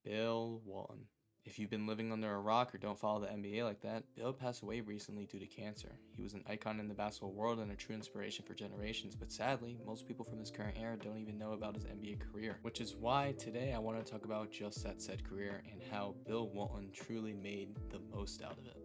Bill Walton. If you've been living under a rock or don't follow the NBA like that, Bill passed away recently due to cancer. He was an icon in the basketball world and a true inspiration for generations, but sadly, most people from his current era don't even know about his NBA career, which is why today I want to talk about just that said career and how Bill Walton truly made the most out of it.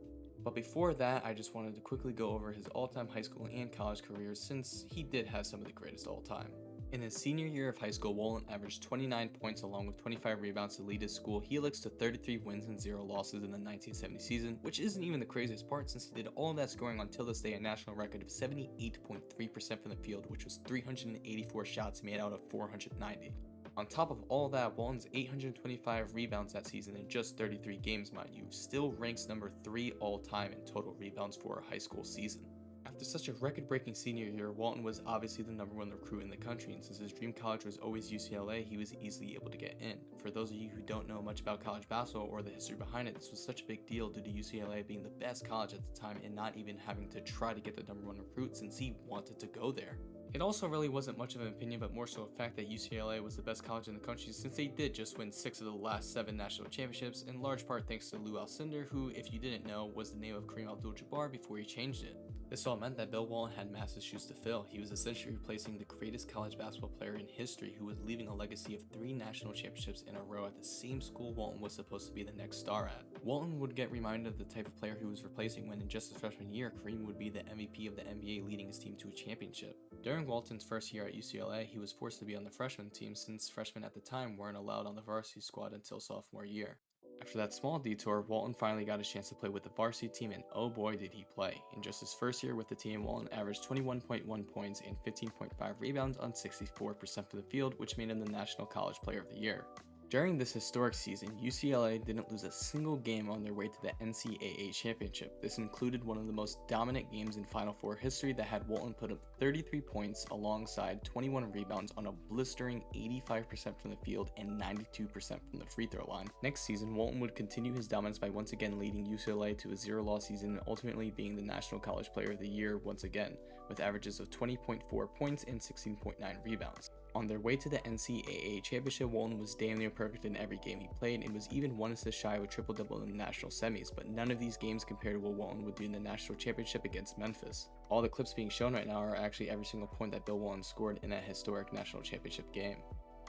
But before that, I just wanted to quickly go over his all-time high school and college careers since he did have some of the greatest all time. In his senior year of high school, Walton averaged 29 points along with 25 rebounds to lead his school helix to 33 wins and 0 losses in the 1970 season, which isn't even the craziest part since he did all of that scoring until this day a national record of 78.3% from the field, which was 384 shots made out of 490. On top of all that, Walton's 825 rebounds that season in just 33 games, mind you, still ranks number 3 all time in total rebounds for a high school season. After such a record-breaking senior year, Walton was obviously the #1 recruit in the country, and since his dream college was always UCLA, he was easily able to get in. For those of you who don't know much about college basketball or the history behind it, this was such a big deal due to UCLA being the best college at the time and not even having to try to get the #1 recruit since he wanted to go there. It also really wasn't much of an opinion, but more so a fact that UCLA was the best college in the country since they did just win 6 of the last 7 national championships, in large part thanks to Lou Alcindor, who, if you didn't know, was the name of Kareem Abdul-Jabbar before he changed it. This all meant that Bill Walton had massive shoes to fill. He was essentially replacing the greatest college basketball player in history who was leaving a legacy of 3 national championships in a row at the same school Walton was supposed to be the next star at. Walton would get reminded of the type of player he was replacing when in just his freshman year, Kareem would be the MVP of the NBA leading his team to a championship. During Walton's first year at UCLA, he was forced to be on the freshman team since freshmen at the time weren't allowed on the varsity squad until sophomore year. After that small detour, Walton finally got a chance to play with the varsity team, and oh boy did he play. In just his first year with the team, Walton averaged 21.1 points and 15.5 rebounds on 64% from the field, which made him the National College Player of the Year. During this historic season, UCLA didn't lose a single game on their way to the NCAA championship. This included one of the most dominant games in Final Four history that had Walton put up 33 points alongside 21 rebounds on a blistering 85% from the field and 92% from the free throw line. Next season, Walton would continue his dominance by once again leading UCLA to a 0-loss season and ultimately being the National College Player of the Year once again, with averages of 20.4 points and 16.9 rebounds. On their way to the NCAA championship, Walton was damn near perfect in every game he played and was even 1 assist shy of a triple-double in the national semis, but none of these games compared to what Walton would do in the national championship against Memphis. All the clips being shown right now are actually every single point that Bill Walton scored in that historic national championship game.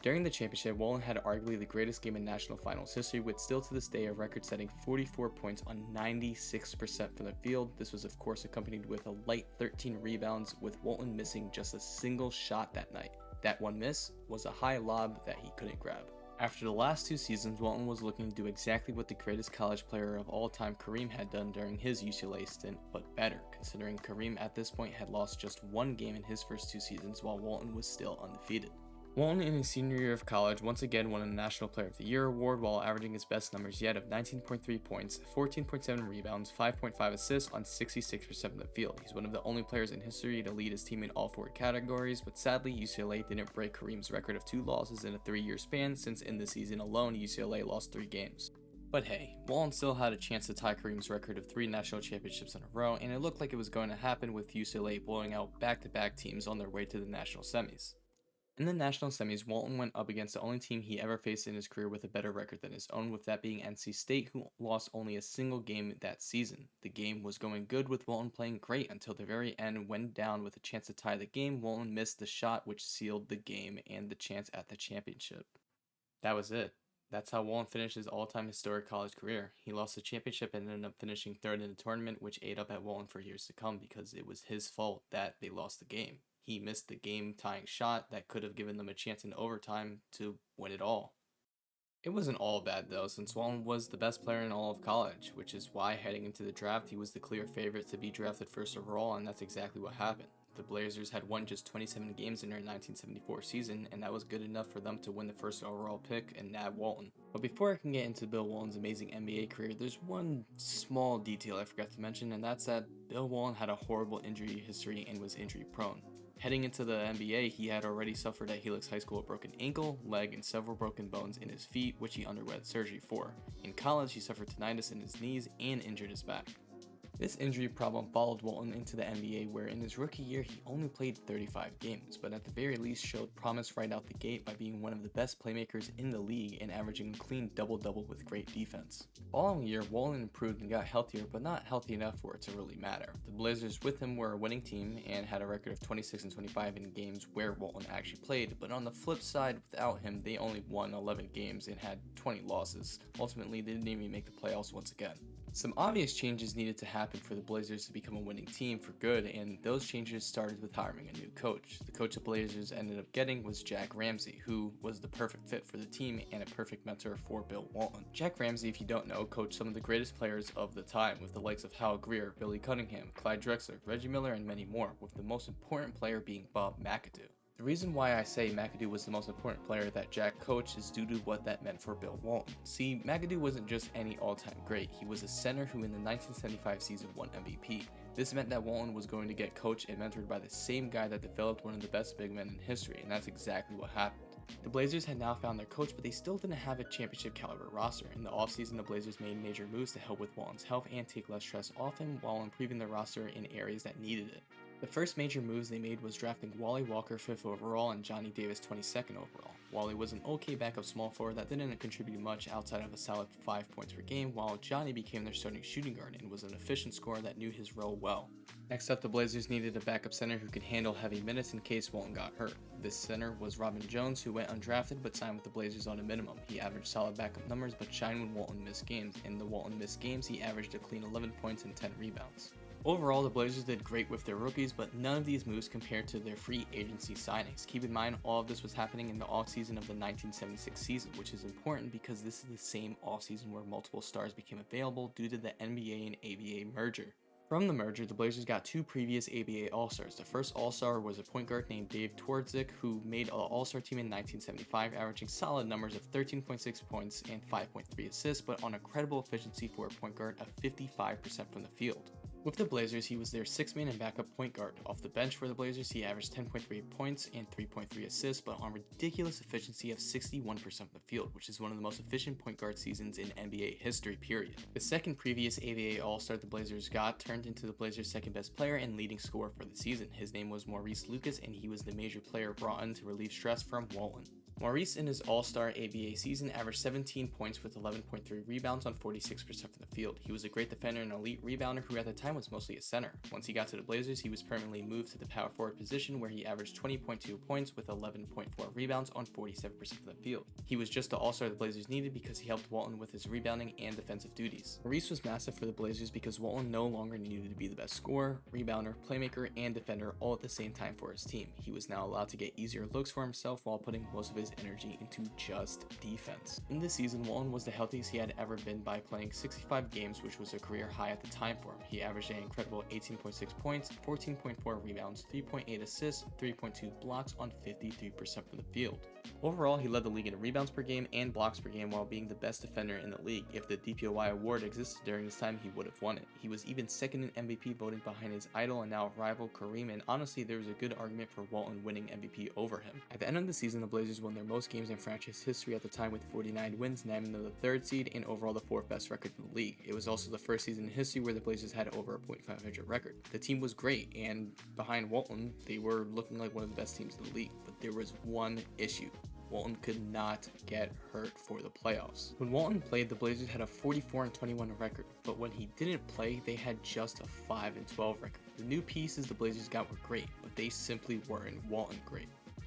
During the championship, Walton had arguably the greatest game in national finals history with still to this day a record-setting 44 points on 96% from the field. This was of course accompanied with a light 13 rebounds, with Walton missing just a single shot that night. That one miss was a high lob that he couldn't grab. After the last 2 seasons, Walton was looking to do exactly what the greatest college player of all time, Kareem, had done during his UCLA stint, but better, considering Kareem at this point had lost just 1 game in his first 2 seasons while Walton was still undefeated. Walton in his senior year of college once again won a National Player of the Year award while averaging his best numbers yet of 19.3 points, 14.7 rebounds, 5.5 assists on 66% from the field. He's one of the only players in history to lead his team in all 4 categories, but sadly UCLA didn't break Kareem's record of 2 losses in a 3-year span since in the season alone UCLA lost 3 games. But hey, Walton still had a chance to tie Kareem's record of 3 national championships in a row, and it looked like it was going to happen with UCLA blowing out back-to-back teams on their way to the national semis. In the national semis, Walton went up against the only team he ever faced in his career with a better record than his own, with that being NC State, who lost only a single game that season. The game was going good with Walton playing great until the very end, went down with a chance to tie the game. Walton missed the shot which sealed the game and the chance at the championship. That was it. That's how Walton finished his all-time historic college career. He lost the championship and ended up finishing 3rd in the tournament, which ate up at Walton for years to come because it was his fault that they lost the game. He missed the game-tying shot that could have given them a chance in overtime to win it all. It wasn't all bad though, since Walton was the best player in all of college, which is why heading into the draft he was the clear favorite to be drafted 1st overall, and that's exactly what happened. The Blazers had won just 27 games in their 1974 season, and that was good enough for them to win the first overall pick and nab Walton. But before I can get into Bill Walton's amazing NBA career, there's one small detail I forgot to mention, and that's that Bill Walton had a horrible injury history and was injury prone. Heading into the NBA, he had already suffered at Helix High School a broken ankle, leg, and several broken bones in his feet, which he underwent surgery for. In college, he suffered tinnitus in his knees and injured his back. This injury problem followed Walton into the NBA, where in his rookie year he only played 35 games, but at the very least showed promise right out the gate by being one of the best playmakers in the league and averaging a clean double-double with great defense. The following year, Walton improved and got healthier, but not healthy enough for it to really matter. The Blazers with him were a winning team and had a record of 26-25 in games where Walton actually played, but on the flip side, without him, they only won 11 games and had 20 losses. Ultimately, they didn't even make the playoffs once again. Some obvious changes needed to happen for the Blazers to become a winning team for good, and those changes started with hiring a new coach. The coach the Blazers ended up getting was Jack Ramsey, who was the perfect fit for the team and a perfect mentor for Bill Walton. Jack Ramsey, if you don't know, coached some of the greatest players of the time, with the likes of Hal Greer, Billy Cunningham, Clyde Drexler, Reggie Miller, and many more, with the most important player being Bob McAdoo. The reason why I say McAdoo was the most important player that Jack coached is due to what that meant for Bill Walton. See, McAdoo wasn't just any all-time great, he was a center who in the 1975 season won MVP. This meant that Walton was going to get coached and mentored by the same guy that developed one of the best big men in history, and that's exactly what happened. The Blazers had now found their coach, but they still didn't have a championship caliber roster. In the offseason, the Blazers made major moves to help with Walton's health and take less stress off him while improving their roster in areas that needed it. The first major moves they made was drafting Wally Walker 5th overall and Johnny Davis 22nd overall. Wally was an okay backup small forward that didn't contribute much outside of a solid 5 points per game, while Johnny became their starting shooting guard and was an efficient scorer that knew his role well. Next up, the Blazers needed a backup center who could handle heavy minutes in case Walton got hurt. This center was Robin Jones, who went undrafted but signed with the Blazers on a minimum. He averaged solid backup numbers but shined when Walton missed games. In the Walton missed games, he averaged a clean 11 points and 10 rebounds. Overall, the Blazers did great with their rookies, but none of these moves compared to their free agency signings. Keep in mind, all of this was happening in the offseason of the 1976 season, which is important because this is the same offseason where multiple stars became available due to the NBA and ABA merger. From the merger, the Blazers got two previous ABA All-Stars. The first All-Star was a point guard named Dave Twardzik, who made an All-Star team in 1975, averaging solid numbers of 13.6 points and 5.3 assists, but on a credible efficiency for a point guard of 55% from the field. With the Blazers, he was their sixth-man and backup point guard. Off the bench for the Blazers, he averaged 10.3 points and 3.3 assists, but on ridiculous efficiency of 61% from the field, which is one of the most efficient point guard seasons in NBA history, period. The second previous ABA All-Star the Blazers got turned into the Blazers' second-best player and leading scorer for the season. His name was Maurice Lucas, and he was the major player brought in to relieve stress from Walton. Maurice in his All-Star ABA season averaged 17 points with 11.3 rebounds on 46% from the field. He was a great defender and elite rebounder who at the time was mostly a center. Once he got to the Blazers, he was permanently moved to the power forward position where he averaged 20.2 points with 11.4 rebounds on 47% from the field. He was just the All-Star the Blazers needed because he helped Walton with his rebounding and defensive duties. Maurice was massive for the Blazers because Walton no longer needed to be the best scorer, rebounder, playmaker, and defender all at the same time for his team. He was now allowed to get easier looks for himself while putting most of his energy into just defense. In this season, Walton was the healthiest he had ever been by playing 65 games, which was a career high at the time for him. He averaged an incredible 18.6 points, 14.4 rebounds, 3.8 assists, 3.2 blocks on 53% from the field. Overall, he led the league in rebounds per game and blocks per game while being the best defender in the league. If the DPOY award existed during this time, he would have won it. He was even second in MVP voting behind his idol and now rival Kareem, and honestly, there was a good argument for Walton winning MVP over him. At the end of the season, the Blazers won their most games in franchise history at the time with 49 wins, namming them the third seed and overall the fourth best record in the league. It was also the first season in history where the Blazers had over a .500 record. The team was great, and behind Walton, they were looking like one of the best teams in the league, but there was one issue. Walton could not get hurt for the playoffs. When Walton played, the Blazers had a 44-21 record, but when he didn't play, they had just a 5-12 record. The new pieces the Blazers got were great, but they simply weren't Walton great.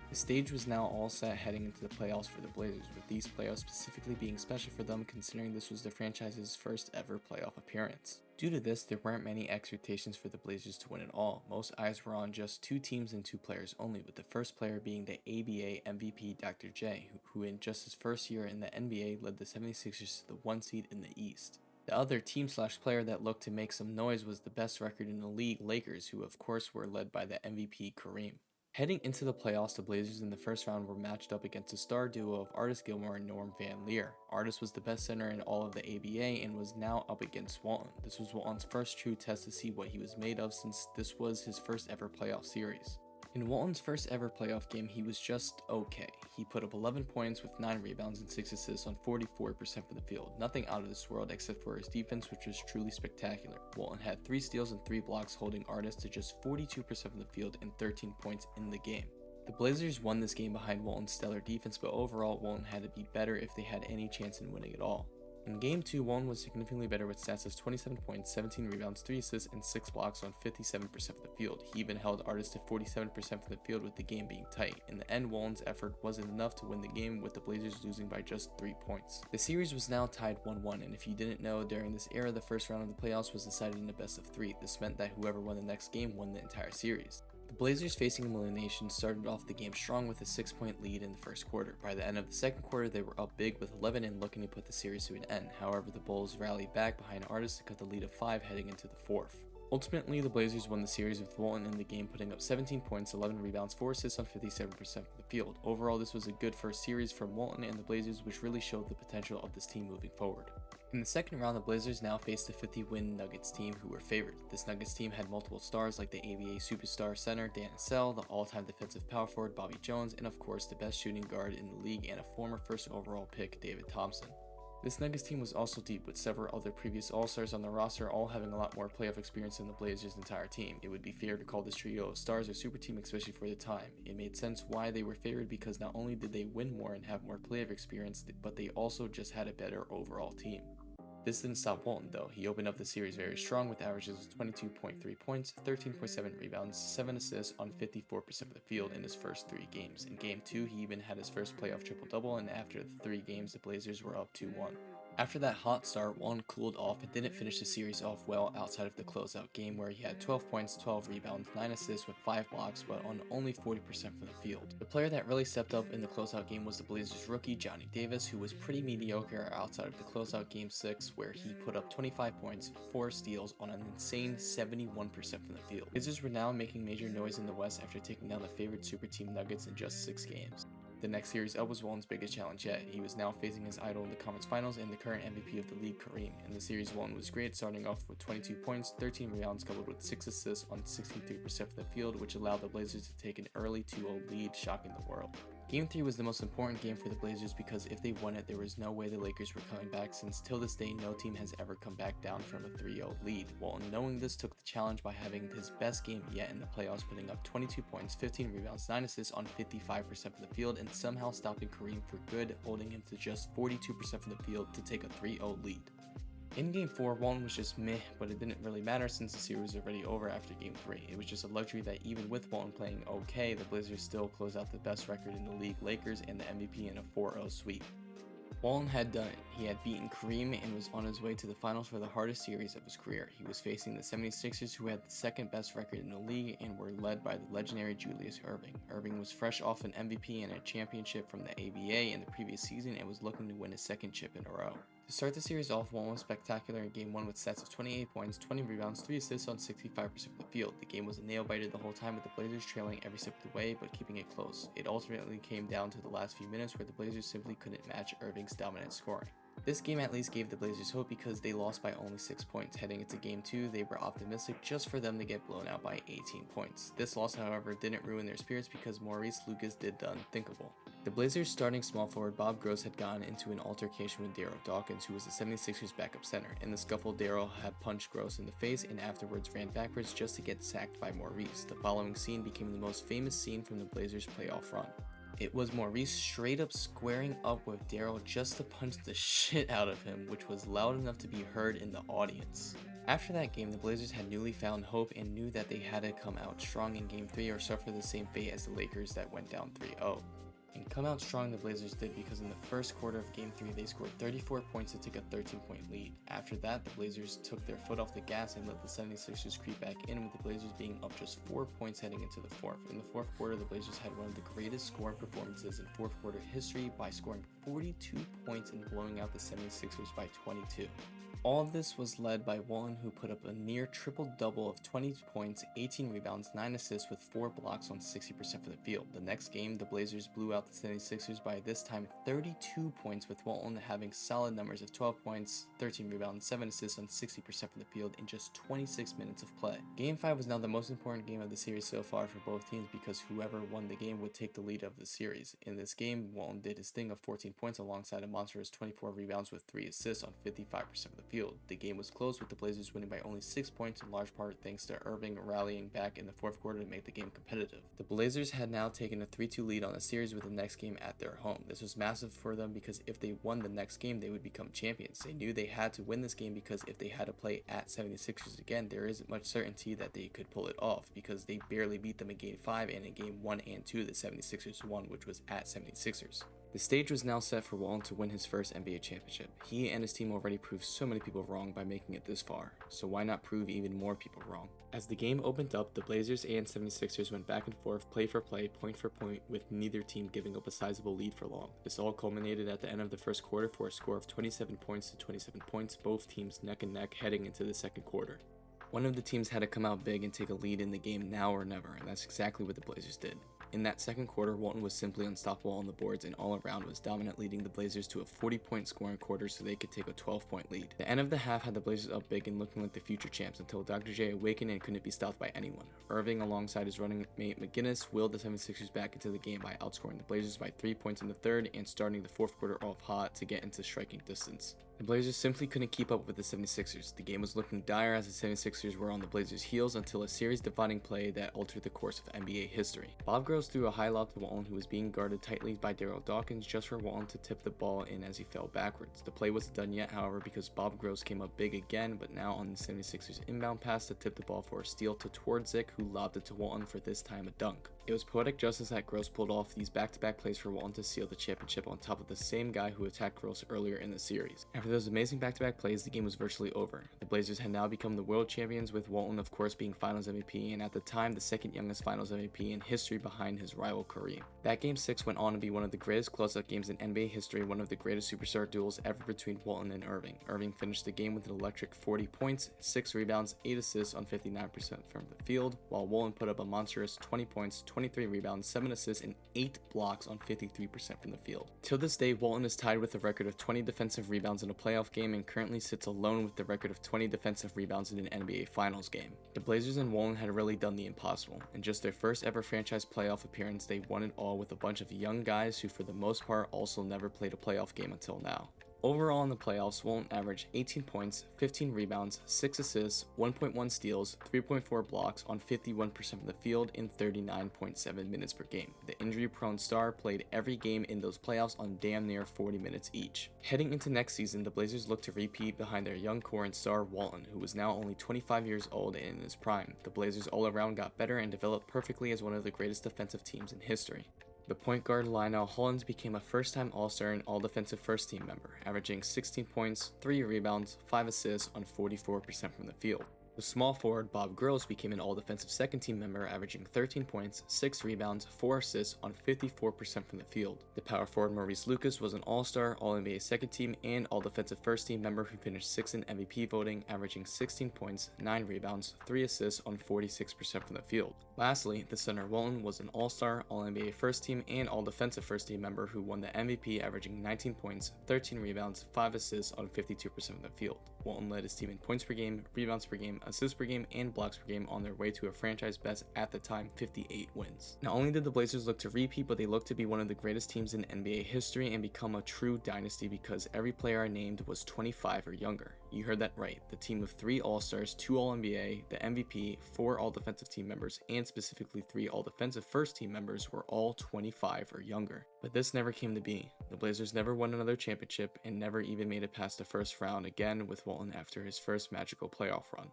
The stage was now all set heading into the playoffs for the Blazers, with these playoffs specifically being special for them considering this was the franchise's first ever playoff appearance. Due to this, there weren't many expectations for the Blazers to win at all. Most eyes were on just two teams and two players only, with the first player being the ABA MVP Dr. J, who in just his first year in the NBA led the 76ers to the 1 seed in the East. The other team/player that looked to make some noise was the best record in the league, Lakers, who of course were led by the MVP Kareem. Heading into the playoffs, the Blazers in the first round were matched up against a star duo of Artis Gilmore and Norm Van Leer. Artis was the best center in all of the ABA and was now up against Walton. This was Walton's first true test to see what he was made of, since this was his first ever playoff series. In Walton's first ever playoff game, he was just okay. He put up 11 points with 9 rebounds and 6 assists on 44% from the field. Nothing out of this world except for his defense, which was truly spectacular. Walton had 3 steals and 3 blocks, holding Artis to just 42% from the field and 13 points in the game. The Blazers won this game behind Walton's stellar defense, but overall Walton had to be better if they had any chance in winning at all. In Game 2, Walton was significantly better with stats of 27 points, 17 rebounds, 3 assists, and 6 blocks on 57% of the field. He even held Artis to 47% from the field with the game being tight. In the end, Walton's effort wasn't enough to win the game, with the Blazers losing by just 3 points. The series was now tied 1-1, and if you didn't know, during this era, the first round of the playoffs was decided in a best of 3. This meant that whoever won the next game won the entire series. The Blazers, facing elimination, started off the game strong with a 6-point lead in the first quarter. By the end of the second quarter, they were up big with 11 and looking to put the series to an end. However, the Bulls rallied back behind Artis to cut the lead of 5 heading into the fourth. Ultimately, the Blazers won the series with Walton in the game putting up 17 points, 11 rebounds, 4 assists on 57% from the field. Overall, this was a good first series from Walton and the Blazers, which really showed the potential of this team moving forward. In the second round, the Blazers now faced the 50-win Nuggets team, who were favored. This Nuggets team had multiple stars like the ABA superstar center Dan Issel, the all-time defensive power forward Bobby Jones, and of course the best shooting guard in the league and a former first overall pick David Thompson. This Nuggets team was also deep, with several other previous All-Stars on the roster all having a lot more playoff experience than the Blazers' entire team. It would be fair to call this trio of stars a super team, especially for the time. It made sense why they were favored, because not only did they win more and have more playoff experience, but they also just had a better overall team. This didn't stop Walton though. He opened up the series very strong with averages of 22.3 points, 13.7 rebounds, 7 assists on 54% of the field in his first 3 games. In Game 2, he even had his first playoff triple-double, and after the 3 games, the Blazers were up 2-1. After that hot start, Walton cooled off and didn't finish the series off well outside of the closeout game, where he had 12 points, 12 rebounds, 9 assists with 5 blocks, but on only 40% from the field. The player that really stepped up in the closeout game was the Blazers rookie Johnny Davis, who was pretty mediocre outside of the closeout Game 6, where he put up 25 points, 4 steals on an insane 71% from the field. Blazers were now making major noise in the West after taking down the favorite super team Nuggets in just 6 games. The next series up was Walton's biggest challenge yet. He was now facing his idol in the conference finals and the current MVP of the league, Kareem. In the series, Walton was great, starting off with 22 points, 13 rebounds, coupled with 6 assists on 63% of the field, which allowed the Blazers to take an early 2-0 lead, shocking the world. Game 3 was the most important game for the Blazers, because if they won it, there was no way the Lakers were coming back, since till this day no team has ever come back down from a 3-0 lead. Walton, knowing this, took the challenge by having his best game yet in the playoffs, putting up 22 points, 15 rebounds, 9 assists on 55% from the field, and somehow stopping Kareem for good, holding him to just 42% from the field to take a 3-0 lead. In Game 4, Walton was just meh, but it didn't really matter since the series was already over after Game 3. It was just a luxury that even with Walton playing okay, the Blazers still closed out the best record in the league, Lakers, and the MVP in a 4-0 sweep. Walton had done it. He had beaten Kareem and was on his way to the finals for the hardest series of his career. He was facing the 76ers, who had the second best record in the league and were led by the legendary Julius Erving. Erving was fresh off an MVP and a championship from the ABA in the previous season and was looking to win his second chip in a row. To start the series off, Walton was spectacular in Game 1 with stats of 28 points, 20 rebounds, 3 assists on 65% of the field. The game was a nail-biter the whole time, with the Blazers trailing every step of the way, but keeping it close. It ultimately came down to the last few minutes, where the Blazers simply couldn't match Erving's dominant scoring. This game at least gave the Blazers hope, because they lost by only 6 points. Heading into Game 2, they were optimistic just for them to get blown out by 18 points. This loss, however, didn't ruin their spirits, because Maurice Lucas did the unthinkable. The Blazers' starting small forward Bob Gross had gotten into an altercation with Darryl Dawkins, who was the 76ers backup center. In the scuffle, Darryl had punched Gross in the face and afterwards ran backwards just to get sacked by Maurice. The following scene became the most famous scene from the Blazers' playoff run. It was Maurice straight up squaring up with Darryl just to punch the shit out of him, which was loud enough to be heard in the audience. After that game, the Blazers had newly found hope and knew that they had to come out strong in Game 3 or suffer the same fate as the Lakers that went down 3-0. And come out strong the Blazers did, because in the first quarter of Game 3 they scored 34 points to take a 13-point lead. After that, the Blazers took their foot off the gas and let the 76ers creep back in, with the Blazers being up just 4 points heading into the fourth. In the fourth quarter, the Blazers had one of the greatest scoring performances in fourth quarter history by scoring 42 points and blowing out the 76ers by 22. All of this was led by Walton, who put up a near triple-double of 20 points, 18 rebounds, 9 assists with 4 blocks on 60% from the field. The next game, the Blazers blew out the 76ers by this time 32 points, with Walton having solid numbers of 12 points, 13 rebounds, 7 assists on 60% from the field in just 26 minutes of play. Game 5 was now the most important game of the series so far for both teams, because whoever won the game would take the lead of the series. In this game, Walton did his thing of 14 points alongside a monstrous 24 rebounds with 3 assists on 55% of the field. The game was close, with the Blazers winning by only 6 points, in large part thanks to Irving rallying back in the fourth quarter to make the game competitive. The Blazers had now taken a 3-2 lead on the series, with the next game at their home. This was massive for them, because if they won the next game, they would become champions. They knew they had to win this game, because if they had to play at 76ers again, there isn't much certainty that they could pull it off, because they barely beat them in Game 5, and in Game 1 and 2 the 76ers won, which was at 76ers. The stage was now set for Walton to win his first NBA championship. He and his team already proved so many people wrong by making it this far, so why not prove even more people wrong? As the game opened up, the Blazers and 76ers went back and forth, play for play, point for point, with neither team giving up a sizable lead for long. This all culminated at the end of the first quarter for a score of 27 points to 27 points, both teams neck and neck heading into the second quarter. One of the teams had to come out big and take a lead in the game now or never, and that's exactly what the Blazers did. In that second quarter, Walton was simply unstoppable on the boards and all around was dominant, leading the Blazers to a 40-point scoring quarter so they could take a 12-point lead. The end of the half had the Blazers up big and looking like the future champs, until Dr. J awakened and couldn't be stopped by anyone. Irving, alongside his running mate McGinnis, willed the 76ers back into the game by outscoring the Blazers by 3 points in the third and starting the fourth quarter off hot to get into striking distance. The Blazers simply couldn't keep up with the 76ers. The game was looking dire as the 76ers were on the Blazers' heels until a series-defining play that altered the course of NBA history. Bob Gross threw a high lob to Walton, who was being guarded tightly by Daryl Dawkins, just for Walton to tip the ball in as he fell backwards. The play wasn't done yet, however, because Bob Gross came up big again, but now on the 76ers inbound pass to tip the ball for a steal to Twardzik, who lobbed it to Walton for this time a dunk. It was poetic justice that Gross pulled off these back-to-back plays for Walton to seal the championship on top of the same guy who attacked Gross earlier in the series. After those amazing back-to-back plays, the game was virtually over. The Blazers had now become the world champions, with Walton of course being Finals MVP, and at the time the second youngest Finals MVP in history behind his rival Kareem. That Game 6 went on to be one of the greatest close-up games in NBA history, one of the greatest superstar duels ever between Walton and Irving. Irving finished the game with an electric 40 points, 6 rebounds, 8 assists on 59% from the field, while Walton put up a monstrous 20 points, 23 rebounds, 7 assists, and 8 blocks on 53% from the field. Till this day, Walton is tied with a record of 20 defensive rebounds in a playoff game and currently sits alone with the record of 20 defensive rebounds in an NBA Finals game. The Blazers and Walton had really done the impossible. In just their first ever franchise playoff appearance, they won it all with a bunch of young guys who for the most part also never played a playoff game until now. Overall in the playoffs, Walton averaged 18 points, 15 rebounds, 6 assists, 1.1 steals, 3.4 blocks on 51% of the field in 39.7 minutes per game. The injury-prone star played every game in those playoffs on damn near 40 minutes each. Heading into next season, the Blazers look to repeat behind their young core and star Walton, who was now only 25 years old and in his prime. The Blazers all around got better and developed perfectly as one of the greatest defensive teams in history. The point guard Lionel Hollins became a first-time All-Star and All-Defensive First-Team member, averaging 16 points, 3 rebounds, 5 assists on 44% from the field. The small forward Bob Gross became an All-Defensive Second-Team member, averaging 13 points, 6 rebounds, 4 assists on 54% from the field. The power forward Maurice Lucas was an All-Star, All-NBA Second-Team, and All-Defensive First-Team member who finished 6th in MVP voting, averaging 16 points, 9 rebounds, 3 assists on 46% from the field. Lastly, the center Walton was an All-Star, All-NBA First-Team, and All-Defensive First-Team member who won the MVP, averaging 19 points, 13 rebounds, 5 assists on 52% of the field. Walton led his team in points per game, rebounds per game, assists per game, and blocks per game on their way to a franchise best at the time 58 wins. Not only did the Blazers look to repeat, but they looked to be one of the greatest teams in NBA history and become a true dynasty because every player I named was 25 or younger. You heard that right. The team of 3 All-Stars, 2 All-NBA, the MVP, 4 All-Defensive Team members, and specifically 3 All-Defensive First Team members were all 25 or younger. But this never came to be. The Blazers never won another championship and never even made it past the first round again with Walton after his first magical playoff run.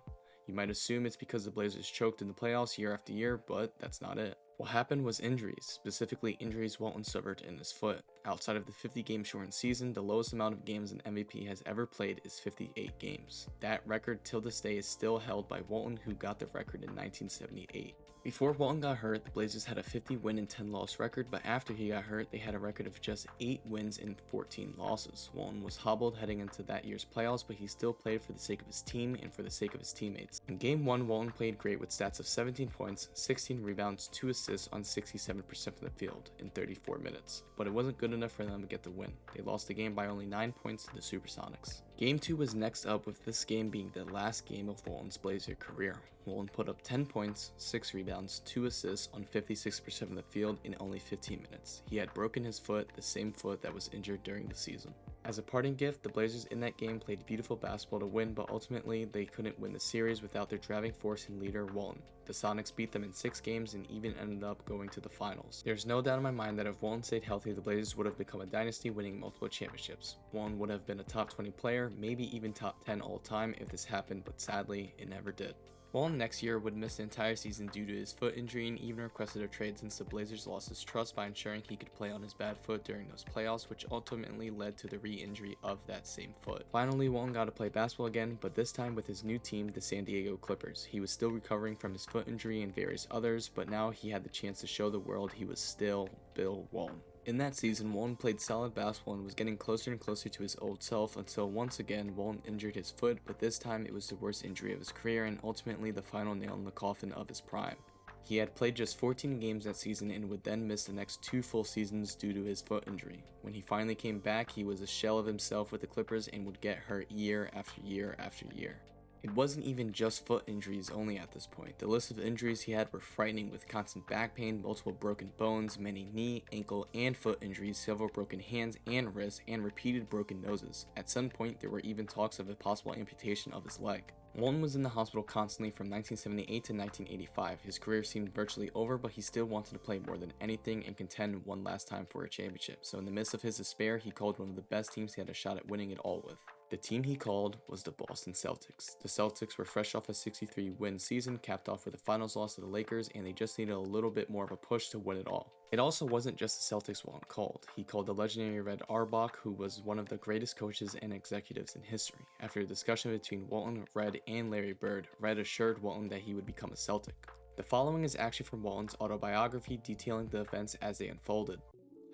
You might assume it's because the Blazers choked in the playoffs year after year, but that's not it. What happened was injuries, specifically injuries Walton suffered in his foot. Outside of the 50-game shortened season, the lowest amount of games an MVP has ever played is 58 games. That record till this day is still held by Walton, who got the record in 1978. Before Walton got hurt, the Blazers had a 50-win and 10-loss record, but after he got hurt, they had a record of just 8 wins and 14 losses. Walton was hobbled heading into that year's playoffs, but he still played for the sake of his team and for the sake of his teammates. In Game 1, Walton played great with stats of 17 points, 16 rebounds, 2 assists on 67% from the field in 34 minutes, but it wasn't good enough for them to get the win. They lost the game by only 9 points to the Supersonics. Game 2 was next up, with this game being the last game of Walton's Blazer career. Walton put up 10 points, 6 rebounds, 2 assists on 56% from the field in only 15 minutes. He had broken his foot, the same foot that was injured during the season. As a parting gift, the Blazers in that game played beautiful basketball to win, but ultimately they couldn't win the series without their driving force and leader, Walton. The Sonics beat them in 6 games and even ended up going to the finals. There's no doubt in my mind that if Walton stayed healthy, the Blazers would have become a dynasty, winning multiple championships. Walton would have been a top 20 player, maybe even top 10 all time if this happened, but sadly, it never did. Walton next year would miss the entire season due to his foot injury and even requested a trade since the Blazers lost his trust by ensuring he could play on his bad foot during those playoffs, which ultimately led to the re-injury of that same foot. Finally, Walton got to play basketball again, but this time with his new team, the San Diego Clippers. He was still recovering from his foot injury and various others, but now he had the chance to show the world he was still Bill Walton. In that season, Walton played solid basketball and was getting closer and closer to his old self until once again Walton injured his foot, but this time it was the worst injury of his career and ultimately the final nail in the coffin of his prime. He had played just 14 games that season and would then miss the next 2 full seasons due to his foot injury. When he finally came back, he was a shell of himself with the Clippers and would get hurt year after year after year. It wasn't even just foot injuries only at this point. The list of injuries he had were frightening, with constant back pain, multiple broken bones, many knee, ankle, and foot injuries, several broken hands and wrists, and repeated broken noses. At some point, there were even talks of a possible amputation of his leg. Walton was in the hospital constantly from 1978 to 1985. His career seemed virtually over, but he still wanted to play more than anything and contend one last time for a championship. So in the midst of his despair, he called one of the best teams he had a shot at winning it all with. The team he called was the Boston Celtics. The Celtics were fresh off a 63-win season, capped off with a finals loss to the Lakers, and they just needed a little bit more of a push to win it all. It also wasn't just the Celtics Walton called. He called the legendary Red Auerbach, who was one of the greatest coaches and executives in history. After a discussion between Walton, Red, and Larry Bird, Red assured Walton that he would become a Celtic. The following is actually from Walton's autobiography detailing the events as they unfolded.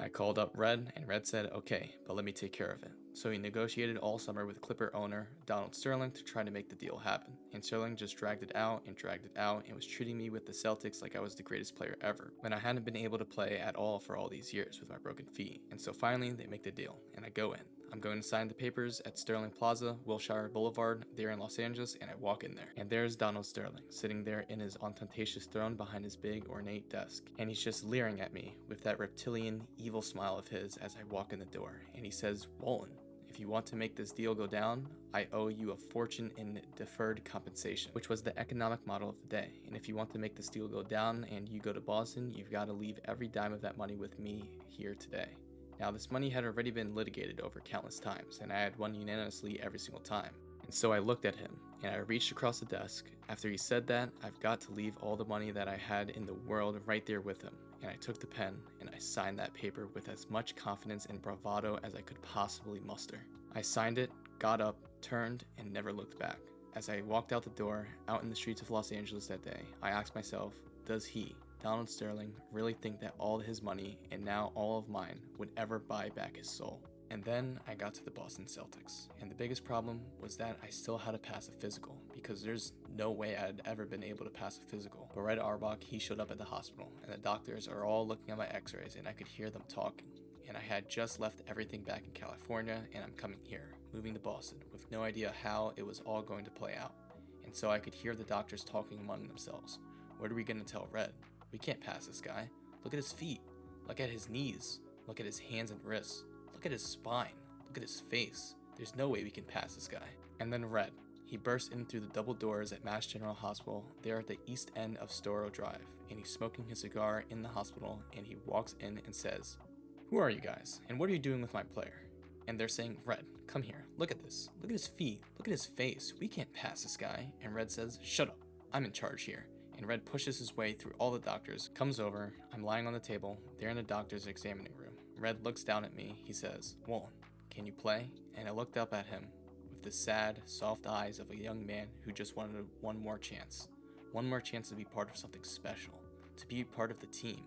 I called up Red, and Red said, okay, but let me take care of it. So he negotiated all summer with Clipper owner Donald Sterling to try to make the deal happen. And Sterling just dragged it out and was treating me with the Celtics like I was the greatest player ever, when I hadn't been able to play at all for all these years with my broken feet. And so finally, they make the deal, and I go in. I'm going to sign the papers at Sterling Plaza, Wilshire Boulevard, there in Los Angeles, and I walk in there. And there's Donald Sterling, sitting there in his ostentatious throne behind his big, ornate desk. And he's just leering at me with that reptilian, evil smile of his as I walk in the door. And he says, Walton, if you want to make this deal go down, I owe you a fortune in deferred compensation, which was the economic model of the day. And if you want to make this deal go down and you go to Boston, you've got to leave every dime of that money with me here today. Now, this money had already been litigated over countless times, and I had won unanimously every single time. And so I looked at him, and I reached across the desk. After he said that, I've got to leave all the money that I had in the world right there with him. And I took the pen, and I signed that paper with as much confidence and bravado as I could possibly muster. I signed it, got up, turned, and never looked back. As I walked out the door, out in the streets of Los Angeles that day, I asked myself, does he, Donald Sterling, really think that all his money, and now all of mine, would ever buy back his soul? And then I got to the Boston Celtics, and the biggest problem was that I still had to pass a physical, because there's no way I'd ever been able to pass a physical. But Red Auerbach, he showed up at the hospital, and the doctors are all looking at my x-rays, and I could hear them talking. And I had just left everything back in California, and I'm coming here, moving to Boston, with no idea how it was all going to play out. And so I could hear the doctors talking among themselves. What are we going to tell Red? We can't pass this guy. Look at his feet. Look at his knees. Look at his hands and wrists. Look at his spine. Look at his face. There's no way we can pass this guy. And then Red. He burst in through the double doors at Mass General Hospital, there at the east end of Storrow Drive, and he's smoking his cigar in the hospital, and he walks in and says, "Who are you guys? And what are you doing with my player?" And they're saying, "Red, come here. Look at this. Look at his feet. Look at his face. We can't pass this guy." And Red says, "Shut up. I'm in charge here." and Red pushes his way through all the doctors, comes over, I'm lying on the table, they're in the doctor's examining room. Red looks down at me, he says, "Walton, can you play?" And I looked up at him with the sad, soft eyes of a young man who just wanted one more chance. One more chance to be part of something special, to be part of the team,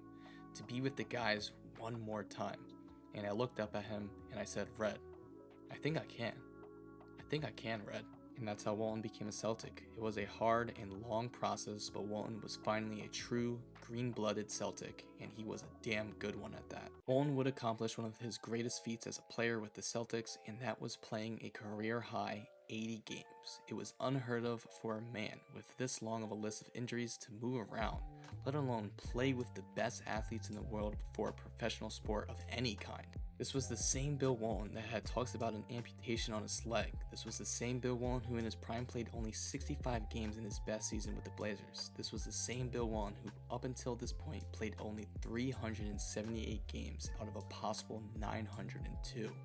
to be with the guys one more time. And I looked up at him and I said, "Red, I think I can. I think I can, Red." And that's how Walton became a Celtic. It was a hard and long process, but Walton was finally a true green-blooded Celtic, and he was a damn good one at that. Walton would accomplish one of his greatest feats as a player with the Celtics, and that was playing a career-high 80 games. It was unheard of for a man with this long of a list of injuries to move around, let alone play with the best athletes in the world for a professional sport of any kind. This was the same Bill Walton that had talks about an amputation on his leg. This was the same Bill Walton who in his prime played only 65 games in his best season with the Blazers. This was the same Bill Walton who up until this point played only 378 games out of a possible 902.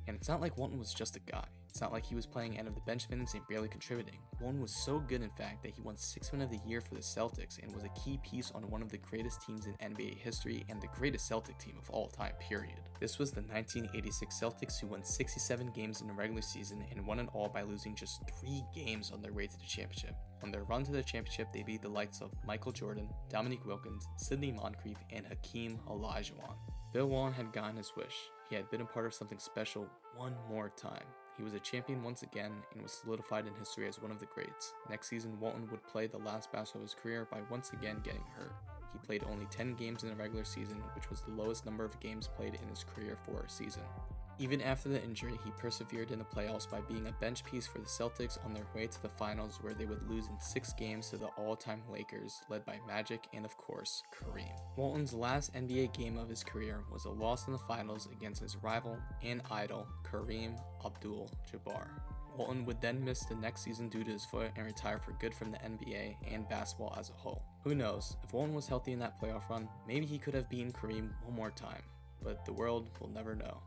And it's not like Walton was just a guy. It's not like he was playing end of the bench minutes and barely contributing. Walton was so good, in fact, that he won 6th Man of the Year for the Celtics and was a key piece on one of the greatest teams in NBA history and the greatest Celtic team of all time, period. This was the 1986 Celtics, who won 67 games in the regular season and won it all by losing just 3 games on their way to the championship. On their run to the championship, they beat the likes of Michael Jordan, Dominique Wilkins, Sidney Moncrief, and Hakeem Olajuwon. Bill Walton had gotten his wish. He had been a part of something special one more time. He was a champion once again and was solidified in history as one of the greats. Next season, Walton would play the last basketball of his career by once again getting hurt. He played only 10 games in the regular season, which was the lowest number of games played in his career for a season. Even after the injury, he persevered in the playoffs by being a bench piece for the Celtics on their way to the finals, where they would lose in 6 games to the all-time Lakers, led by Magic and, of course, Kareem. Walton's last NBA game of his career was a loss in the finals against his rival and idol, Kareem Abdul-Jabbar. Walton would then miss the next season due to his foot and retire for good from the NBA and basketball as a whole. Who knows, if Walton was healthy in that playoff run, maybe he could have beaten Kareem one more time, but the world will never know.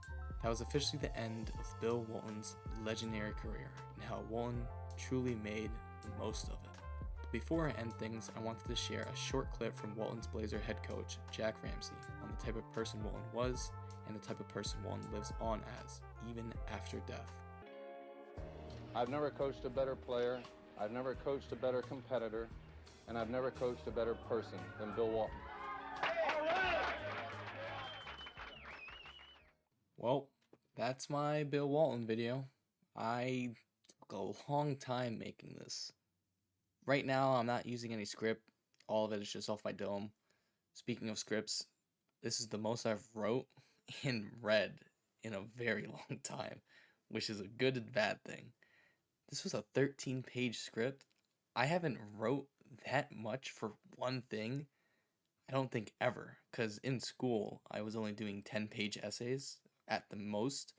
That was officially the end of Bill Walton's legendary career, and how Walton truly made the most of it. But before I end things, I wanted to share a short clip from Walton's Blazer head coach, Jack Ramsey, on the type of person Walton was, and the type of person Walton lives on as, even after death. I've never coached a better player, I've never coached a better competitor, and I've never coached a better person than Bill Walton. Well, that's my Bill Walton video. I took a long time making this. Right now, I'm not using any script. All of it is just off my dome. Speaking of scripts, this is the most I've wrote and read in a very long time, which is a good and bad thing. This was a 13-page script. I haven't wrote that much for one thing, I don't think ever, because in school, I was only doing 10-page essays at the most.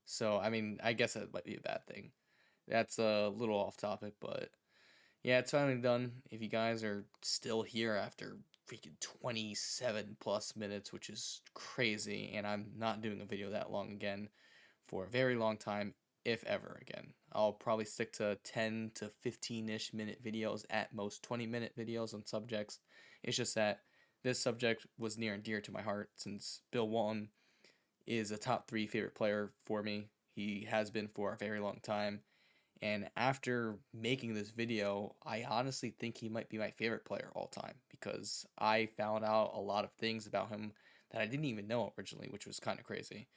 So, I mean, I guess that might be a bad thing. That's a little off topic, but yeah, it's finally done. If you guys are still here after freaking 27 plus minutes, which is crazy, and I'm not doing a video that long again for a very long time, if ever again. I'll probably stick to 10 to 15-ish minute videos, at most 20-minute videos on subjects. It's just that this subject was near and dear to my heart, since Bill Walton is a top 3 favorite player for me. He has been for a very long time. And after making this video, I honestly think he might be my favorite player all time, because I found out a lot of things about him that I didn't even know originally, which was kind of crazy.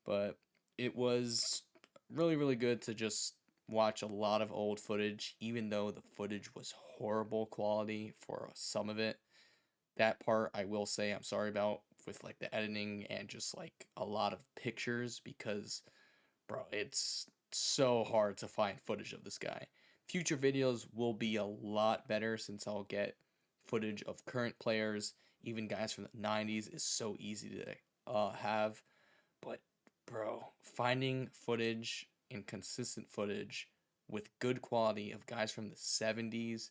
But it was really, really good to just watch a lot of old footage, even though the footage was horrible quality for some of it. That part I will say I'm sorry about, with like the editing and just like a lot of pictures, because bro, it's so hard to find footage of this guy. Future videos will be a lot better, since I'll get footage of current players. Even guys from the 90s is so easy to have. But bro, finding footage and consistent footage with good quality of guys from the 70s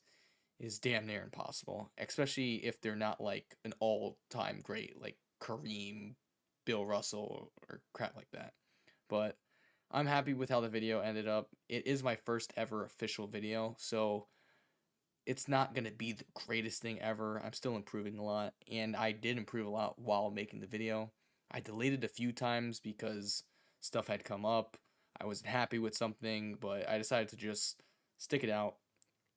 is damn near impossible, especially if they're not like an all-time great like Kareem, Bill Russell, or crap like that. But I'm happy with how the video ended up. It is my first ever official video, so it's not going to be the greatest thing ever. I'm still improving a lot, and I did improve a lot while making the video. I deleted a few times because stuff had come up. I wasn't happy with something, but I decided to just stick it out.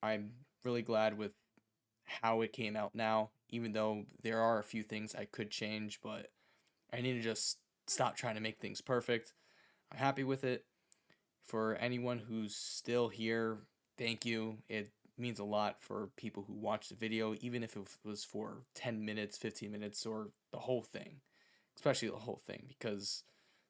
I'm really glad with how it came out now, even though there are a few things I could change, but I need to just stop trying to make things perfect. I'm happy with it. For anyone who's still here, thank you. It means a lot for people who watch the video, even if it was for 10 minutes, 15 minutes, or the whole thing, especially the whole thing, because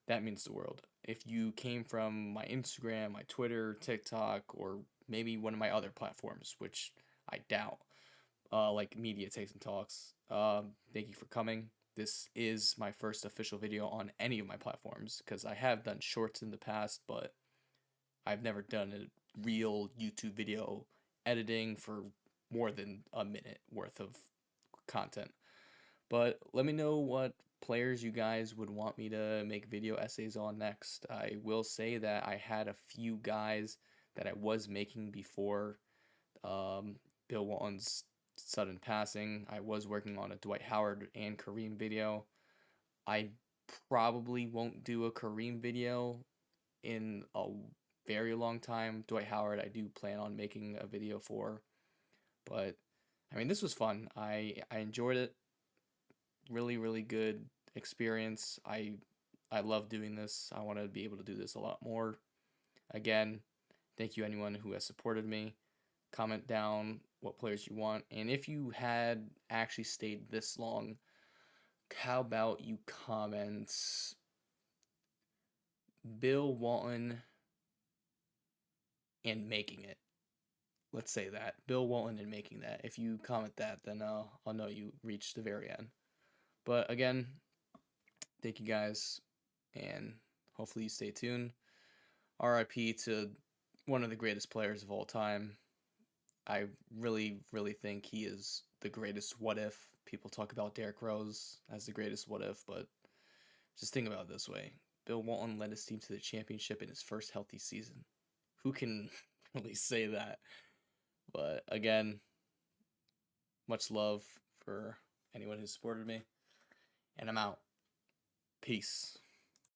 that means the world. If you came from my Instagram, my Twitter, TikTok, or maybe one of my other platforms, which I doubt, like Media Takes and Talks, thank you for coming. This is my first official video on any of my platforms because I have done shorts in the past, but I've never done a real YouTube video editing for more than a minute worth of content. But let me know what players you guys would want me to make video essays on next. I will say that I had a few guys that I was making before um, Bill Walton's sudden passing. I was working on a Dwight Howard and Kareem video. I probably won't do a Kareem video in a very long time. Dwight Howard, I do plan on making a video for, but I mean, this was fun. I enjoyed it. Really, really good experience. I love doing this. I want to be able to do this a lot more. Again, thank you anyone who has supported me. Comment down what players you want, and if you had actually stayed this long, how about you comment Bill Walton and making it? Let's say that. Bill Walton and making that. If you comment that, then I'll know you reached the very end. But again, thank you guys, and hopefully you stay tuned. RIP to one of the greatest players of all time. I really, really think he is the greatest what if. People talk about Derrick Rose as the greatest what if, but just think about it this way. Bill Walton led his team to the championship in his first healthy season. Who can really say that? But again, much love for anyone who supported me. And I'm out. Peace.